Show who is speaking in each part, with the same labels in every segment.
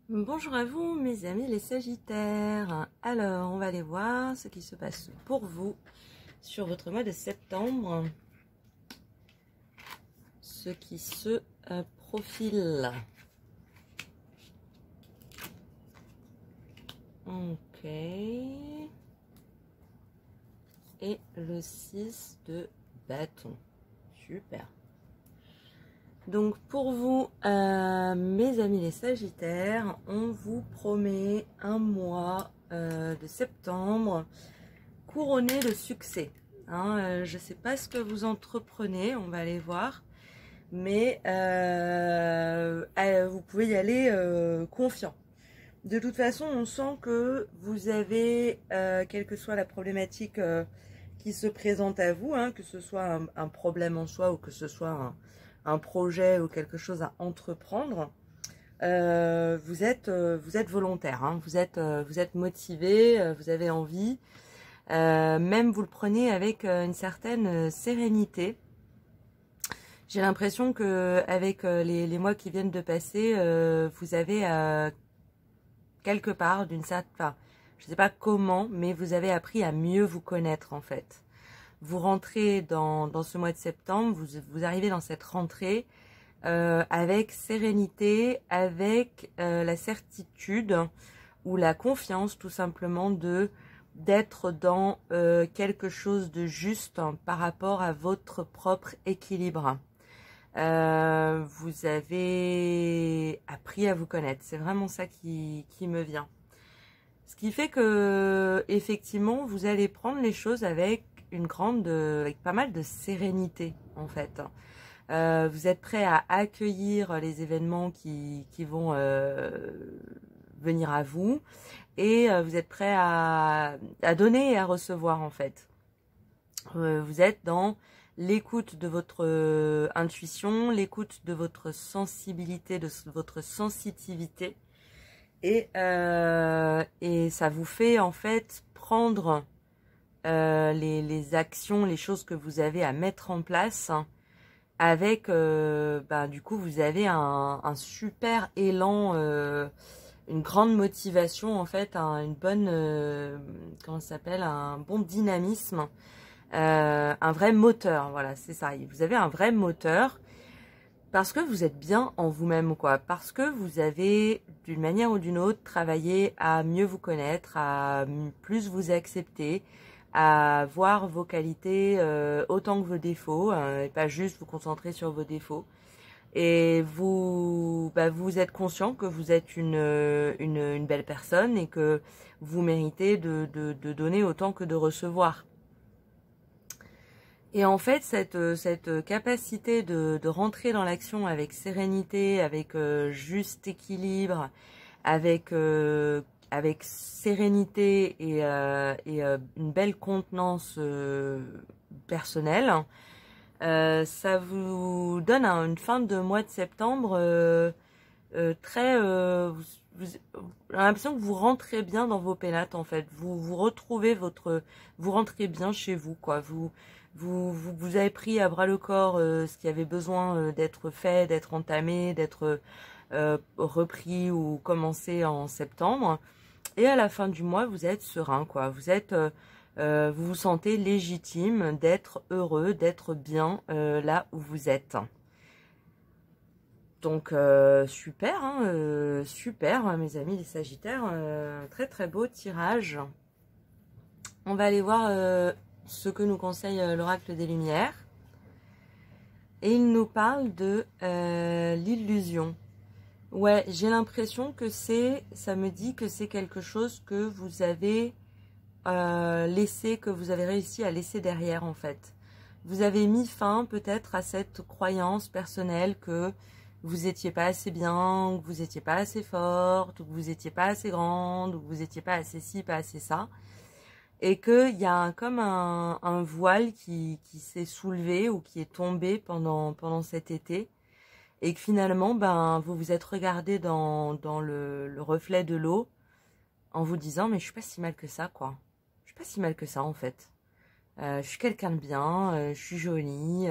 Speaker 1: Bonjour à vous mes amis les Sagittaires. Alors on va aller voir ce qui se passe pour vous sur votre mois de septembre. Ce qui se profile. Ok. Et le 6 de bâton. Super. Donc pour vous, mes amis les Sagittaires, on vous promet un mois de septembre couronné de succès. Hein, je ne sais pas ce que vous entreprenez, on va aller voir, mais vous pouvez y aller confiant. De toute façon, on sent que vous avez, quelle que soit la problématique qui se présente à vous, hein, que ce soit un problème en soi ou que ce soit un projet ou quelque chose à entreprendre, vous êtes volontaire, hein, vous êtes motivé, vous avez envie, même vous le prenez avec une certaine sérénité. J'ai l'impression que avec les mois qui viennent de passer, vous avez quelque part, d'une certaine, enfin, je ne sais pas comment, mais vous avez appris à mieux vous connaître en fait. Vous rentrez dans ce mois de septembre, vous arrivez dans cette rentrée avec sérénité, avec la certitude ou la confiance tout simplement d'être dans quelque chose de juste par rapport à votre propre équilibre. Vous avez appris à vous connaître, c'est vraiment ça qui me vient. Ce qui fait que effectivement vous allez prendre les choses avec avec pas mal de sérénité en fait. Vous êtes prêt à accueillir les événements qui vont venir à vous et vous êtes prêt à donner et à recevoir en fait. Vous êtes dans l'écoute de votre intuition, l'écoute de votre sensibilité, de votre sensitivité et ça vous fait en fait prendre les actions, les choses que vous avez à mettre en place avec, du coup, vous avez un super élan, une grande motivation en fait, une bonne, comment ça s'appelle, un bon dynamisme, un vrai moteur, voilà, c'est ça. Vous avez un vrai moteur parce que vous êtes bien en vous-même, quoi. Parce que vous avez, d'une manière ou d'une autre, travaillé à mieux vous connaître, à plus vous accepter, à voir vos qualités autant que vos défauts, et pas juste vous concentrer sur vos défauts. Et vous êtes conscient que vous êtes une belle personne et que vous méritez de donner autant que de recevoir. Et en fait, cette capacité de rentrer dans l'action avec sérénité, avec juste équilibre, avec sérénité et une belle contenance personnelle, ça vous donne une fin de mois de septembre très... j'ai l'impression que vous rentrez bien dans vos pénates en fait. Vous retrouvez vous rentrez bien chez vous quoi. Vous avez pris à bras le corps ce qui avait besoin d'être fait, d'être entamé, d'être repris ou commencé en septembre. Et à la fin du mois, vous êtes serein, quoi. Vous vous sentez légitime d'être heureux, d'être bien là où vous êtes. Donc super, hein, super, mes amis les Sagittaires. Très très beau tirage. On va aller voir ce que nous conseille l'oracle des Lumières. Et il nous parle de l'illusion. Ouais, j'ai l'impression que ça me dit que c'est quelque chose que vous avez laissé, que vous avez réussi à laisser derrière en fait. Vous avez mis fin peut-être à cette croyance personnelle que vous n'étiez pas assez bien, que vous n'étiez pas assez forte, ou que vous n'étiez pas assez grande, ou que vous n'étiez pas assez ci, pas assez ça. Et qu'il y a comme un voile qui s'est soulevé ou qui est tombé pendant cet été. Et que finalement, vous vous êtes regardé dans le reflet de l'eau en vous disant, mais je suis pas si mal que ça, quoi. Je suis pas si mal que ça, en fait. Je suis quelqu'un de bien, je suis jolie,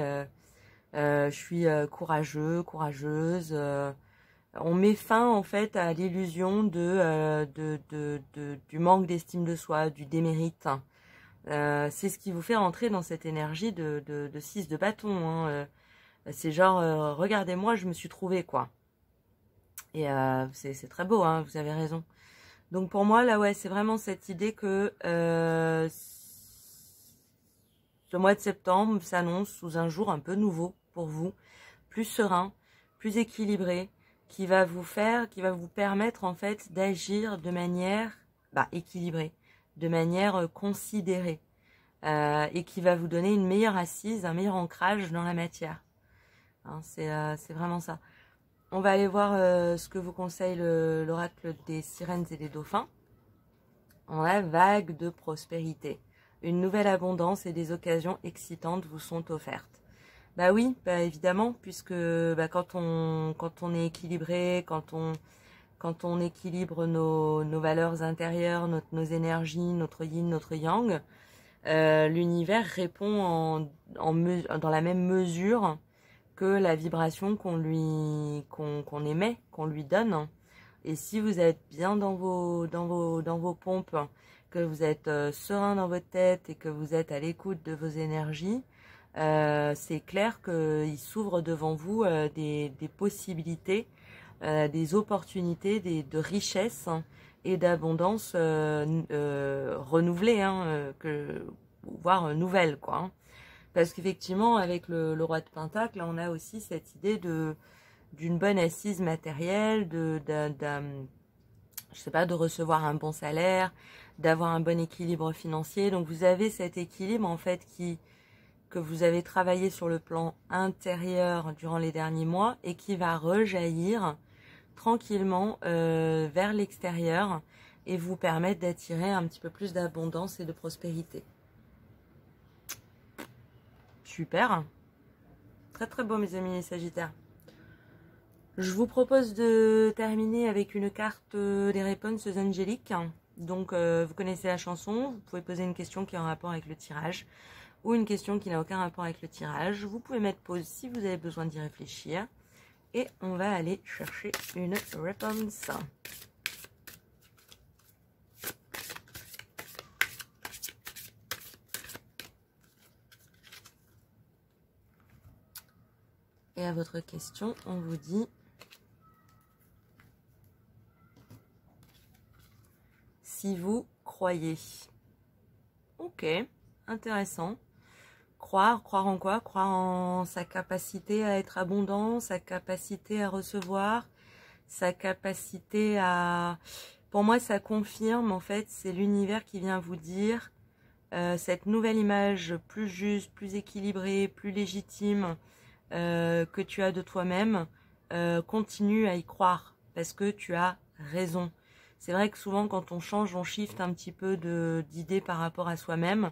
Speaker 1: je suis courageux, courageuse. On met fin en fait à l'illusion du manque d'estime de soi, du démérite. C'est ce qui vous fait rentrer dans cette énergie de 6 de bâton. Hein. C'est genre, regardez-moi, je me suis trouvé quoi. Et c'est très beau, hein, vous avez raison. Donc pour moi, là, ouais, c'est vraiment cette idée que ce mois de septembre s'annonce sous un jour un peu nouveau pour vous, plus serein, plus équilibré, qui va vous permettre en fait d'agir de manière équilibrée, de manière considérée, et qui va vous donner une meilleure assise, un meilleur ancrage dans la matière. Hein, c'est vraiment ça. On va aller voir ce que vous conseille l'oracle des sirènes et des dauphins. On a vague de prospérité. Une nouvelle abondance et des occasions excitantes vous sont offertes. Bah oui, bah évidemment, puisque quand on est équilibré, quand on équilibre nos valeurs intérieures, nos énergies, notre yin, notre yang, l'univers répond dans la même mesure que la vibration qu'on émet, qu'on lui donne. Et si vous êtes bien dans vos pompes, que vous êtes serein dans votre tête et que vous êtes à l'écoute de vos énergies, c'est clair qu'il s'ouvre devant vous des possibilités, des opportunités, de richesse et d'abondance renouvelée, hein, voire nouvelle, quoi. Hein. Parce qu'effectivement, avec le roi de Pentacle, on a aussi cette idée d'une bonne assise matérielle, je sais pas, de recevoir un bon salaire, d'avoir un bon équilibre financier. Donc vous avez cet équilibre en fait que vous avez travaillé sur le plan intérieur durant les derniers mois et qui va rejaillir tranquillement vers l'extérieur et vous permettre d'attirer un petit peu plus d'abondance et de prospérité. Super. Très très beau mes amis les Sagittaires. Je vous propose de terminer avec une carte des réponses angéliques. Donc vous connaissez la chanson, vous pouvez poser une question qui est en rapport avec le tirage ou une question qui n'a aucun rapport avec le tirage. Vous pouvez mettre pause si vous avez besoin d'y réfléchir. Et on va aller chercher une réponse. Et à votre question, on vous dit si vous croyez. Ok, intéressant. Croire en quoi? Croire en sa capacité à être abondant, sa capacité à recevoir, sa capacité à... Pour moi, ça confirme, en fait, c'est l'univers qui vient vous dire cette nouvelle image plus juste, plus équilibrée, plus légitime, que tu as de toi-même, continue à y croire parce que tu as raison. C'est vrai que souvent quand on change, on shift un petit peu d'idées par rapport à soi-même.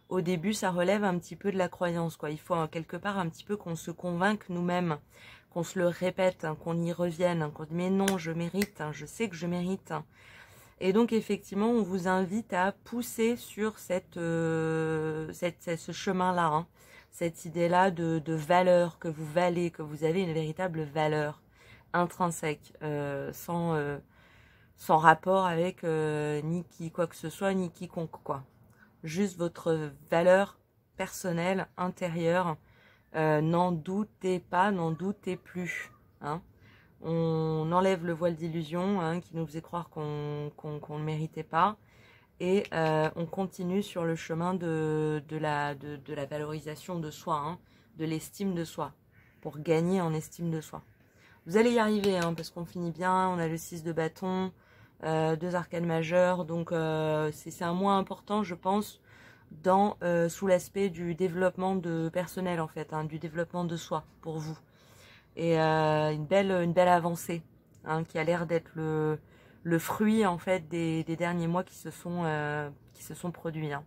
Speaker 1: Au début, ça relève un petit peu de la croyance, quoi. Il faut quelque part un petit peu qu'on se convainque nous-mêmes, qu'on se le répète, hein, qu'on y revienne, hein, qu'on dit mais non, je mérite, hein, je sais que je mérite. Et donc effectivement, on vous invite à pousser sur ce chemin-là, hein. Cette idée-là de valeur, que vous valez, que vous avez une véritable valeur intrinsèque, sans rapport avec ni qui quoi que ce soit, ni quiconque, quoi. Juste votre valeur personnelle, intérieure, n'en doutez pas, n'en doutez plus, hein. On enlève le voile d'illusion, hein, qui nous faisait croire qu'on ne méritait pas. Et on continue sur le chemin de la valorisation de soi, hein, de l'estime de soi, pour gagner en estime de soi. Vous allez y arriver, hein, parce qu'on finit bien, on a le 6 de bâton, 2 arcanes majeures, donc c'est un mois important, je pense, sous l'aspect du développement personnel, en fait, hein, du développement de soi, pour vous. Et une belle avancée, hein, qui a l'air d'être le fruit en fait des derniers mois qui se sont produits. Hein.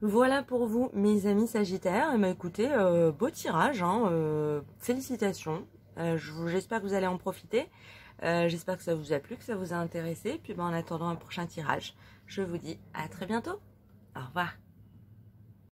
Speaker 1: Voilà pour vous mes amis Sagittaires. Écoutez, beau tirage, hein, félicitations. J'espère que vous allez en profiter. J'espère que ça vous a plu, que ça vous a intéressé. Puis en attendant un prochain tirage, je vous dis à très bientôt. Au revoir.